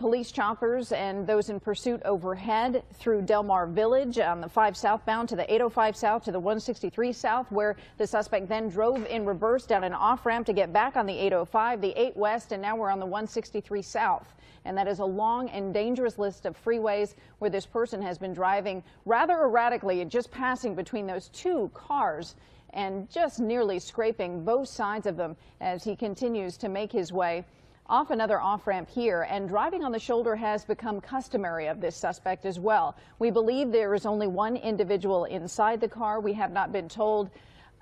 police choppers and those in pursuit overhead through Del Mar Village on the 5 southbound to the 805 south to the 163 south, where the suspect then drove in reverse down an off-ramp to get back on the 805, the 8 west, and now we're on the 163 south. And that is a long and dangerous list of freeways where this person has been driving rather erratically, just passing between those 2 cars and just nearly scraping both sides of them as he continues to make his way off another off-ramp here, and driving on the shoulder has become customary of this suspect as well. We believe there is only one individual inside the car. We have not been told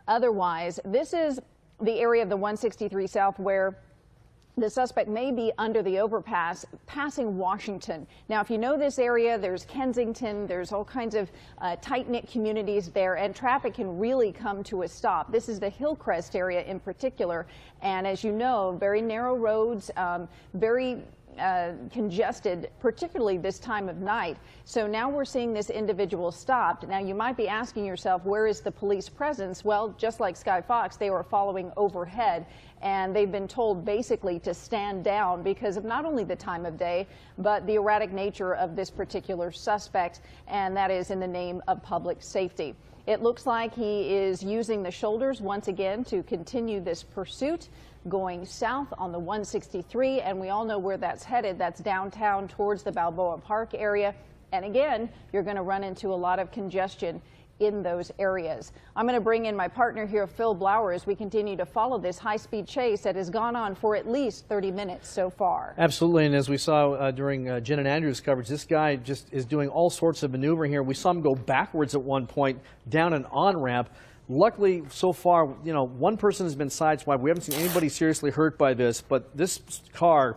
otherwise. This is the area of the 163 South where the suspect may be under the overpass passing Washington. Now, if you know this area, there's Kensington, there's all kinds of tight-knit communities there, and traffic can really come to a stop. This is the Hillcrest area in particular, and as you know, very narrow roads, very congested, particularly this time of night. So now we're seeing this individual stopped. Now you might be asking yourself, where is the police presence? Well, just like Sky Fox, they were following overhead, and they've been told basically to stand down because of not only the time of day, but the erratic nature of this particular suspect, and that is in the name of public safety. It looks like he is using the shoulders once again to continue this pursuit, going south on the 163, and we all know where that's headed. That's downtown towards the Balboa Park area. And again, you're going to run into a lot of congestion in those areas. I'm going to bring in my partner here, Phil Blauer, as we continue to follow this high-speed chase that has gone on for at least 30 minutes so far. Absolutely, and as we saw during Jen and Andrew's coverage, this guy just is doing all sorts of maneuvering here. We saw him go backwards at one point down an on-ramp. Luckily, so far, one person has been sideswiped. We haven't seen anybody seriously hurt by this, but this car,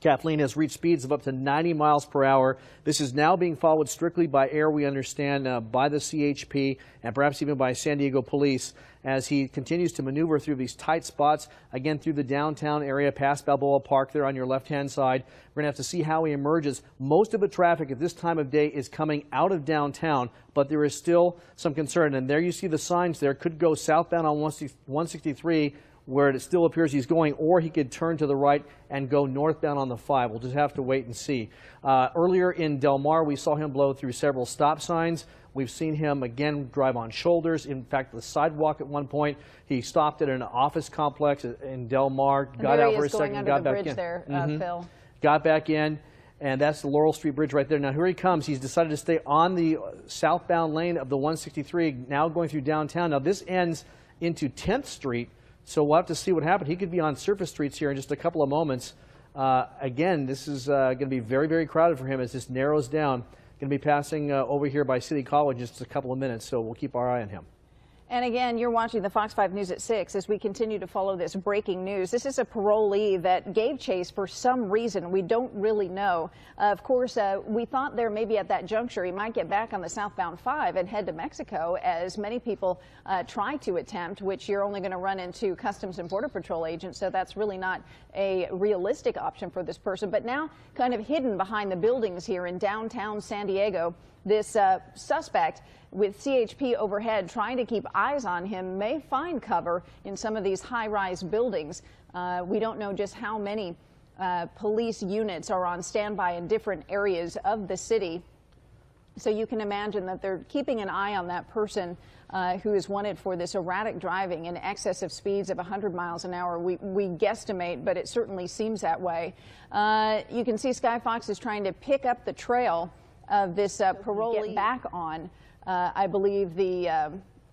Kathleen, has reached speeds of up to 90 miles per hour. This is now being followed strictly by air, we understand, by the CHP and perhaps even by San Diego police as he continues to maneuver through these tight spots, again through the downtown area past Balboa Park there on your left-hand side. We're going to have to see how he emerges. Most of the traffic at this time of day is coming out of downtown, but there is still some concern. And there you see the signs there. Could go southbound on 163, where it still appears he's going, or he could turn to the right and go northbound on the 5. We'll just have to wait and see. Earlier in Del Mar, we saw him blow through several stop signs. We've seen him again drive on shoulders. In fact, the sidewalk at one point, he stopped at an office complex in Del Mar, got out for a second, got back in. There, Phil. Got back in, and that's the Laurel Street Bridge right there. Now here he comes. He's decided to stay on the southbound lane of the 163, now going through downtown. Now this ends into 10th Street. So we'll have to see what happens. He could be on surface streets here in just a couple of moments. Again, this is going to be very, very crowded for him as this narrows down. Going to be passing over here by City College in just a couple of minutes, so we'll keep our eye on him. And again, you're watching the Fox 5 News at 6 as we continue to follow this breaking news. This is a parolee that gave chase for some reason. We don't really know. Of course, we thought there maybe at that juncture he might get back on the southbound 5 and head to Mexico, as many people try to attempt, which you're only going to run into Customs and Border Patrol agents. So that's really not a realistic option for this person. But now kind of hidden behind the buildings here in downtown San Diego, this suspect with CHP overhead trying to keep eyes on him may find cover in some of these high-rise buildings. We don't know just how many police units are on standby in different areas of the city. So you can imagine that they're keeping an eye on that person who is wanted for this erratic driving in excess of speeds of 100 miles an hour. We guesstimate, but it certainly seems that way. You can see Sky Fox is trying to pick up the trail of this parolee, get back on, I believe, the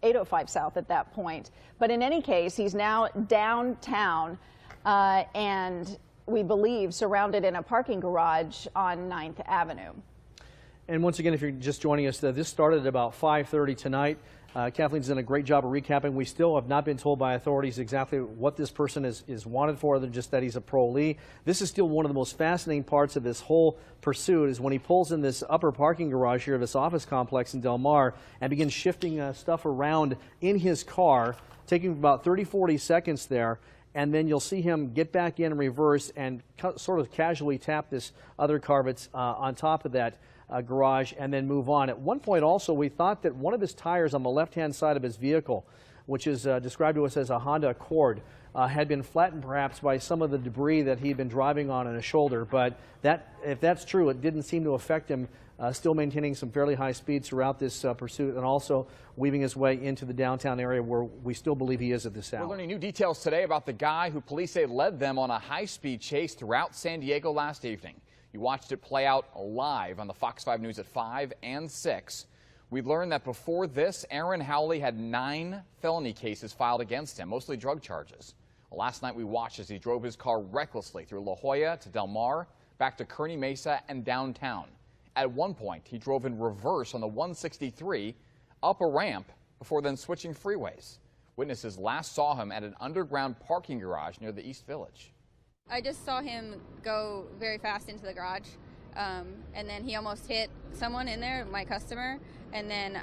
805 South at that point. But in any case, he's now downtown and we believe surrounded in a parking garage on 9th Avenue. And once again, if you're just joining us, this started at about 5:30 tonight. Kathleen's done a great job of recapping. We still have not been told by authorities exactly what this person is wanted for, other than just that he's a parolee. This is still one of the most fascinating parts of this whole pursuit, is when he pulls in this upper parking garage here of this office complex in Del Mar and begins shifting stuff around in his car, taking about 30-40 seconds there. And then you'll see him get back in reverse and sort of casually tap this other car that's on top of that garage and then move on. At one point also, we thought that one of his tires on the left-hand side of his vehicle, which is described to us as a Honda Accord, had been flattened perhaps by some of the debris that he'd been driving on his shoulder. But if that's true, it didn't seem to affect him, still maintaining some fairly high speeds throughout this pursuit, and also weaving his way into the downtown area where we still believe he is at this hour. We're learning new details today about the guy who police say led them on a high-speed chase throughout San Diego last evening. You watched it play out live on the Fox 5 News at 5 and 6. We learned that before this, Aaron Howley had 9 felony cases filed against him, mostly drug charges. Last night we watched as he drove his car recklessly through La Jolla to Del Mar, back to Kearny Mesa and downtown. At one point, he drove in reverse on the 163 up a ramp before then switching freeways. Witnesses last saw him at an underground parking garage near the East Village. I just saw him go very fast into the garage, and then he almost hit someone in there, my customer, and then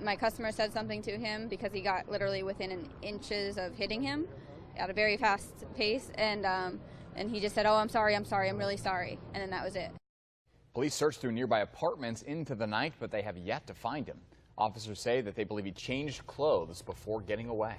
my customer said something to him because he got literally within inches of hitting him at a very fast pace, and he just said, "Oh, I'm sorry, I'm really sorry," and then that was it. Police searched through nearby apartments into the night, but they have yet to find him. Officers say that they believe he changed clothes before getting away.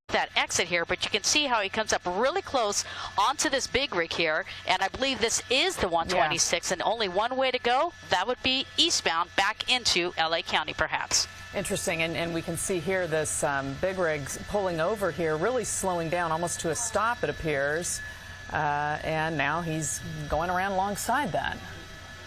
That exit here, but you can see how he comes up really close onto this big rig here, and I believe this is the 126, and only one way to go, that would be eastbound back into LA County perhaps. Interesting, and we can see here this big rig pulling over here, really slowing down almost to a stop, it appears, and now he's going around alongside that.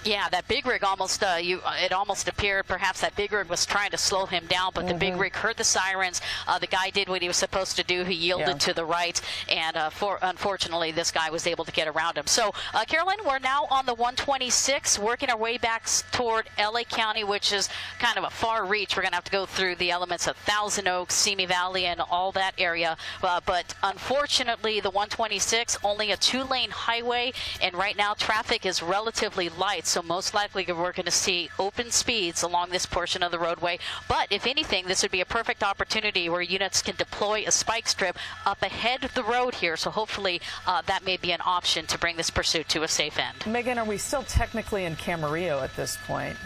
Yeah, that big rig almost, it almost appeared perhaps that big rig was trying to slow him down, but the big rig heard the sirens. The guy did what he was supposed to do. He yielded to the right, and unfortunately, this guy was able to get around him. So, Caroline, we're now on the 126, working our way back toward LA County, which is kind of a far reach. We're going to have to go through the elements of Thousand Oaks, Simi Valley, and all that area. But unfortunately, the 126, only a 2-lane highway, and right now, traffic is relatively light. So most likely we're going to see open speeds along this portion of the roadway. But if anything, this would be a perfect opportunity where units can deploy a spike strip up ahead of the road here. So hopefully that may be an option to bring this pursuit to a safe end. Megan, are we still technically in Camarillo at this point?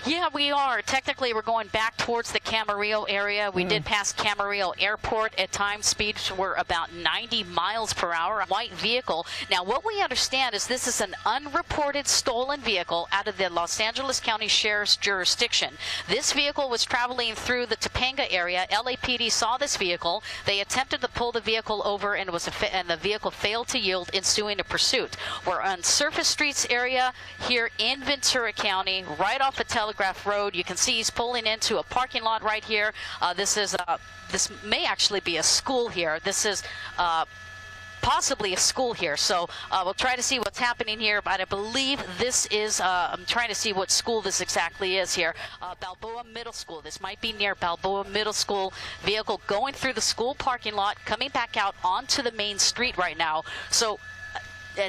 Yeah, we are. Technically, we're going back towards the Camarillo area. We did pass Camarillo Airport. At times, speeds were about 90 miles per hour. A white vehicle. Now, what we understand is this is an unreported stolen vehicle out of the Los Angeles County Sheriff's jurisdiction. This vehicle was traveling through the Topanga area. LAPD saw this vehicle. They attempted to pull the vehicle over, and the vehicle failed to yield, ensuing a pursuit. We're on Surface Streets area here in Ventura County, right off of Telegraph Road. You can see he's pulling into a parking lot right here. This may actually be a school here. This is possibly a school here. So we'll try to see what's happening here, but I believe this is, I'm trying to see what school this exactly is here. Balboa Middle School. This might be near Balboa Middle School. Vehicle going through the school parking lot, coming back out onto the main street right now. So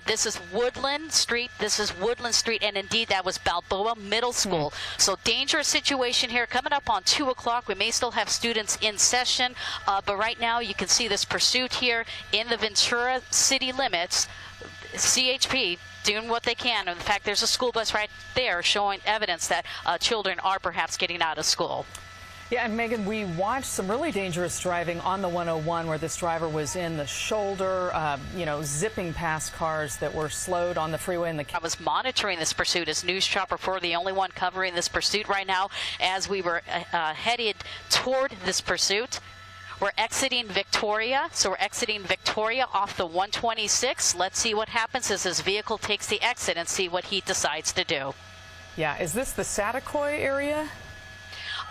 this is Woodland Street. This is Woodland Street, and indeed that was Balboa Middle School. So dangerous situation here coming up on 2 o'clock. We may still have students in session, but right now you can see this pursuit here in the Ventura city limits. CHP doing what they can. In fact, there's a school bus right there showing evidence that children are perhaps getting out of school. Yeah, and Megan, we watched some really dangerous driving on the 101 where this driver was in the shoulder, zipping past cars that were slowed on the freeway. I was monitoring this pursuit as News Chopper 4, the only one covering this pursuit right now as we were headed toward this pursuit. We're exiting Victoria, so we're exiting Victoria off the 126. Let's see what happens as this vehicle takes the exit and see what he decides to do. Yeah, is this the Saticoy area?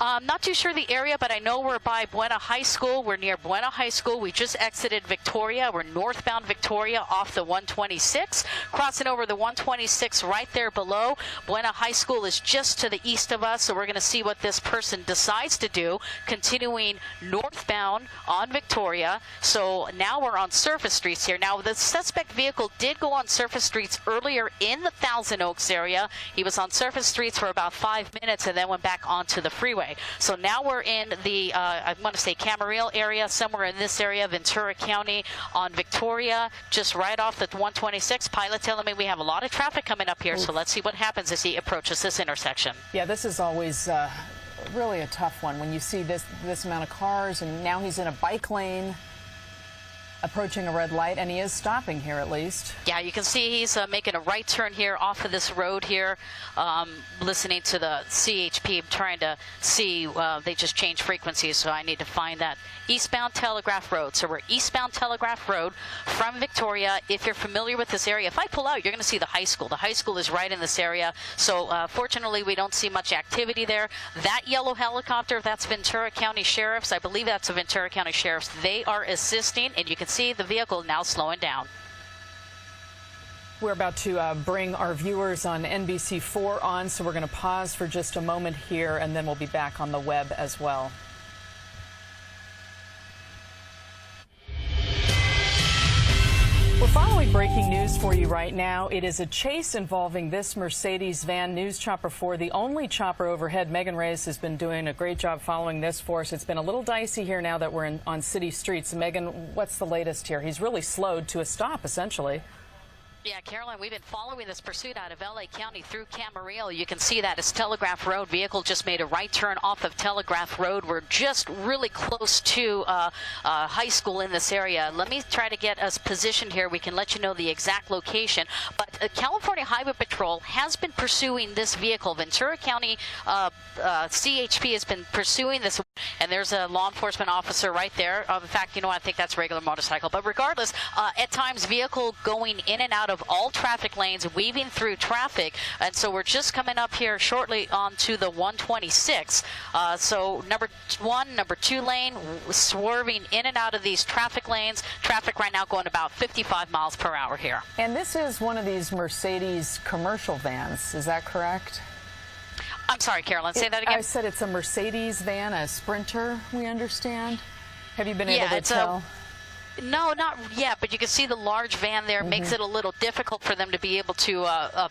I'm not too sure the area, but I know we're by Buena High School. We're near Buena High School. We just exited Victoria. We're northbound Victoria off the 126, crossing over the 126 right there below. Buena High School is just to the east of us, so we're going to see what this person decides to do, continuing northbound on Victoria. So now we're on surface streets here. Now, the suspect vehicle did go on surface streets earlier in the Thousand Oaks area. He was on surface streets for about 5 minutes and then went back onto the freeway. So now we're in the, I want to say Camarillo area, somewhere in this area, Ventura County on Victoria, just right off the 126. Pilot telling me we have a lot of traffic coming up here, so let's see what happens as he approaches this intersection. Yeah, this is always really a tough one when you see this amount of cars, and now he's in a bike lane approaching a red light, and he is stopping here at least. Yeah, you can see he's making a right turn here off of this road here, listening to the CHP, trying to see, they just changed frequencies, so I need to find that. Eastbound Telegraph Road. So we're eastbound Telegraph Road from Victoria. If you're familiar with this area, if I pull out, you're going to see the high school. The high school is right in this area, so fortunately we don't see much activity there. That yellow helicopter, that's Ventura County Sheriff's. I believe that's the Ventura County Sheriff's. They are assisting, and you can see the vehicle now slowing down. We're about to bring our viewers on NBC4 on, so we're going to pause for just a moment here, and then we'll be back on the web as well. We're following breaking news for you right now. It is a chase involving this Mercedes van. News Chopper 4, the only chopper overhead. Megan Reyes has been doing a great job following this for us. It's been a little dicey here now that we're on city streets. Megan, what's the latest here? He's really slowed to a stop, essentially. Yeah, Caroline, we've been following this pursuit out of LA County through Camarillo. You can see that it's Telegraph Road. Vehicle just made a right turn off of Telegraph Road. We're just really close to high school in this area. Let me try to get us positioned here. We can let you know the exact location. But California Highway Patrol has been pursuing this vehicle. Ventura County CHP has been pursuing this. And there's a law enforcement officer right there. In fact, you know, I think that's a regular motorcycle. But regardless, at times vehicle going in and out of all traffic lanes, weaving through traffic. And so we're just coming up here shortly onto the 126. So number 1, number 2 lane, swerving in and out of these traffic lanes. Traffic right now going about 55 miles per hour here. And this is one of these Mercedes commercial vans. Is that correct? I'm sorry, Carolyn, say that again. I said it's a Mercedes van, a Sprinter, we understand. Have you been able to tell? No, not yet, but you can see the large van there makes it a little difficult for them to be able to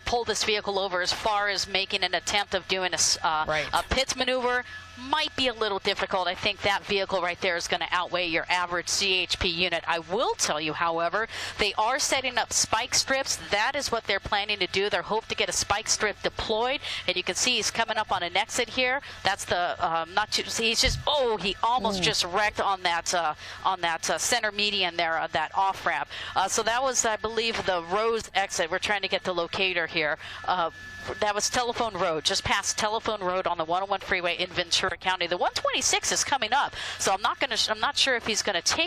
pull this vehicle over as far as making an attempt of doing a pits maneuver. Might be a little difficult. I think that vehicle right there is going to outweigh your average CHP unit. I will tell you, however, they are setting up spike strips. That is what they're planning to do. They're hoping to get a spike strip deployed, and you can see he's coming up on an exit here. That's the he's just he almost just wrecked on that center median there, that off ramp. So that was, I believe, the Rose exit. We're trying to get the locator here. That was Telephone Road, just past Telephone Road on the 101 freeway in Ventura County. The 126 is coming up, so I'm not sure if he's going to take